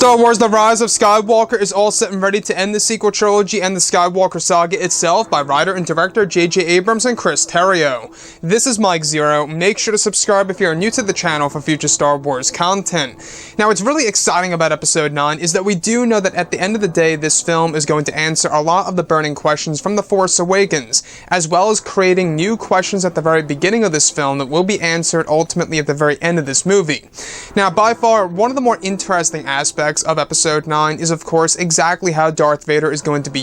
Star Wars The Rise of Skywalker is all set and ready to end the sequel trilogy and the Skywalker saga itself by writer and director J.J. Abrams and Chris Terrio. This is Mike Zero. Make sure to subscribe if you're new to the channel for future Star Wars content. Now, what's really exciting about Episode 9 is that we do know that at the end of the day, this film is going to answer a lot of the burning questions from The Force Awakens, as well as creating new questions at the very beginning of this film that will be answered ultimately at the very end of this movie. Now, by far, one of the more interesting aspects of Episode 9 is, of course, exactly how Darth Vader is going to be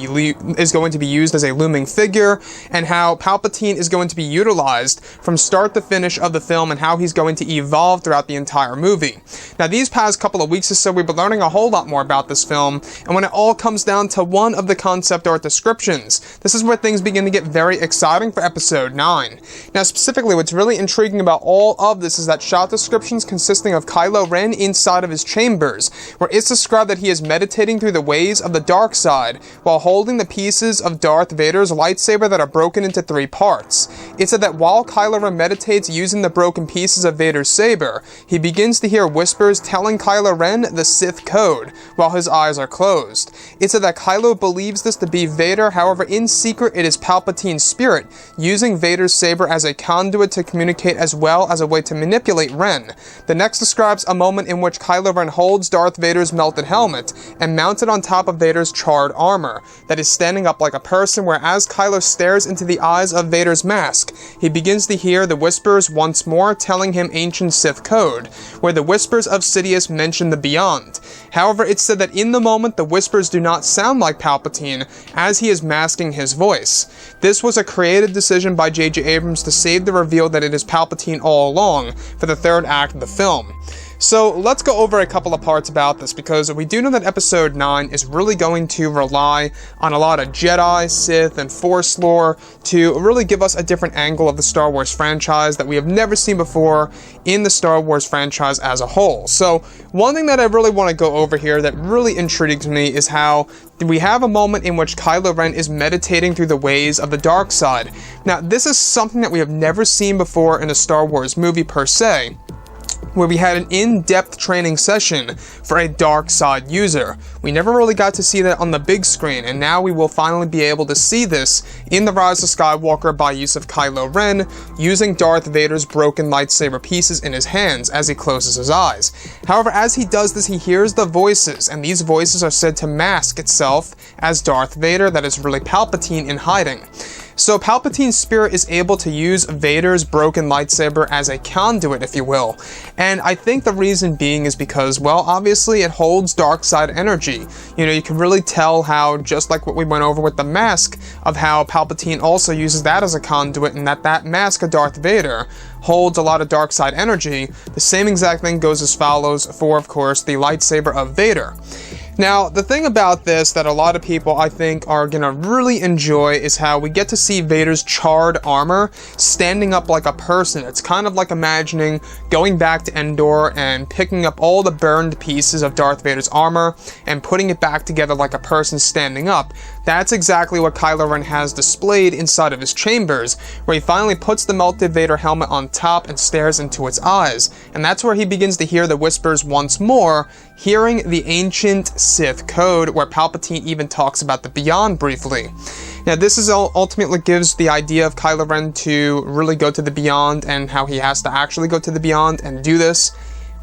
used as a looming figure, and how Palpatine is going to be utilized from start to finish of the film, and how he's going to evolve throughout the entire movie. Now, these past couple of weeks or so, we've been learning a whole lot more about this film, and when it all comes down to one of the concept art descriptions, this is where things begin to get very exciting for Episode 9. Now, specifically, what's really intriguing about all of this is that shot descriptions consisting of Kylo Ren inside of his chambers, where it's described that he is meditating through the ways of the dark side while holding the pieces of Darth Vader's lightsaber that are broken into 3 parts. It said that while Kylo Ren meditates using the broken pieces of Vader's saber, he begins to hear whispers telling Kylo Ren the Sith code while his eyes are closed. It said that Kylo believes this to be Vader, however in secret it is Palpatine's spirit, using Vader's saber as a conduit to communicate as well as a way to manipulate Ren. The next describes a moment in which Kylo Ren holds Darth Vader's melted helmet and mounted on top of Vader's charred armor that is standing up like a person, where as Kylo stares into the eyes of Vader's mask, he begins to hear the whispers once more telling him ancient Sith code, where the whispers of Sidious mention the beyond. However, it's said that in the moment the whispers do not sound like Palpatine, as he is masking his voice. This was a creative decision by J.J. Abrams to save the reveal that it is Palpatine all along for the third act of the film. So let's go over a couple of parts about this, because we do know that Episode 9 is really going to rely on a lot of Jedi, Sith, and Force lore to really give us a different angle of the Star Wars franchise that we have never seen before in the Star Wars franchise as a whole. So one thing that I really want to go over here that really intrigues me is how we have a moment in which Kylo Ren is meditating through the ways of the dark side. Now, this is something that we have never seen before in a Star Wars movie per se, where we had an in-depth training session for a dark side user. We never really got to see that on the big screen, and now we will finally be able to see this in The Rise of Skywalker by use of Kylo Ren using Darth Vader's broken lightsaber pieces in his hands as he closes his eyes. However, as he does this, he hears the voices, and these voices are said to mask itself as Darth Vader, that is really Palpatine in hiding. So Palpatine's spirit is able to use Vader's broken lightsaber as a conduit, if you will. And I think the reason being is because, well, obviously it holds dark side energy. You know, you can really tell how, just like what we went over with the mask, of how Palpatine also uses that as a conduit, and that mask of Darth Vader holds a lot of dark side energy. The same exact thing goes as follows for, of course, the lightsaber of Vader. Now, the thing about this that a lot of people, I think, are gonna really enjoy is how we get to see Vader's charred armor standing up like a person. It's kind of like imagining going back to Endor and picking up all the burned pieces of Darth Vader's armor and putting it back together like a person standing up. That's exactly what Kylo Ren has displayed inside of his chambers, where he finally puts the melted Vader helmet on top and stares into its eyes. And that's where he begins to hear the whispers once more, hearing the ancient Sith code, where Palpatine even talks about the Beyond briefly. Now, this is ultimately gives the idea of Kylo Ren to really go to the Beyond, and how he has to actually go to the Beyond and do this.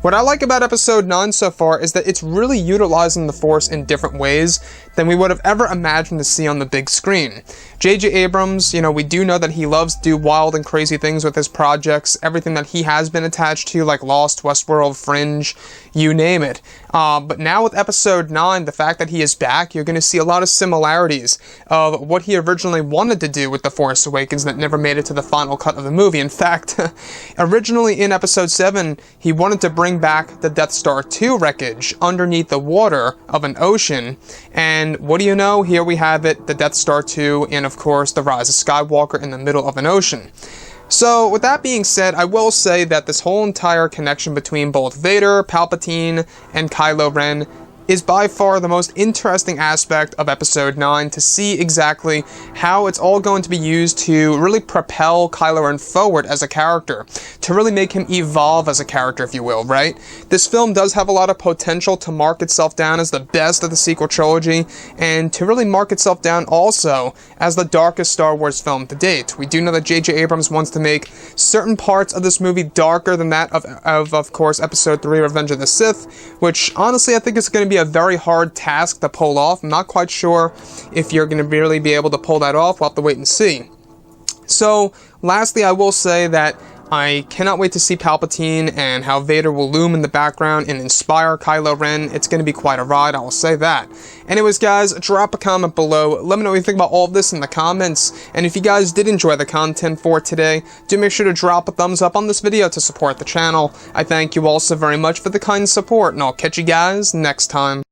What I like about Episode 9 so far is that it's really utilizing the Force in different ways than we would have ever imagined to see on the big screen. J.J. Abrams, you know, we do know that he loves to do wild and crazy things with his projects, everything that he has been attached to, like Lost, Westworld, Fringe, you name it. But now with Episode 9, the fact that he is back, you're going to see a lot of similarities of what he originally wanted to do with The Force Awakens that never made it to the final cut of the movie. In fact, originally in Episode 7, he wanted to bring back the Death Star 2 wreckage underneath the water of an ocean, and what do you know, here we have it, the Death Star 2 in, of course, The Rise of Skywalker in the middle of an ocean. So, with that being said, I will say that this whole entire connection between both Vader, Palpatine, and Kylo Ren is by far the most interesting aspect of Episode 9, to see exactly how it's all going to be used to really propel Kylo Ren forward as a character, to really make him evolve as a character, if you will, right? This film does have a lot of potential to mark itself down as the best of the sequel trilogy, and to really mark itself down also as the darkest Star Wars film to date. We do know that J.J. Abrams wants to make certain parts of this movie darker than that of course, Episode 3, Revenge of the Sith, which honestly I think is going to be a very hard task to pull off. I'm not quite sure if you're going to really be able to pull that off. We'll have to wait and see. So, lastly, I will say that I cannot wait to see Palpatine and how Vader will loom in the background and inspire Kylo Ren. It's going to be quite a ride, I will say that. Anyways, guys, drop a comment below. Let me know what you think about all of this in the comments. And if you guys did enjoy the content for today, do make sure to drop a thumbs up on this video to support the channel. I thank you all so very much for the kind support, and I'll catch you guys next time.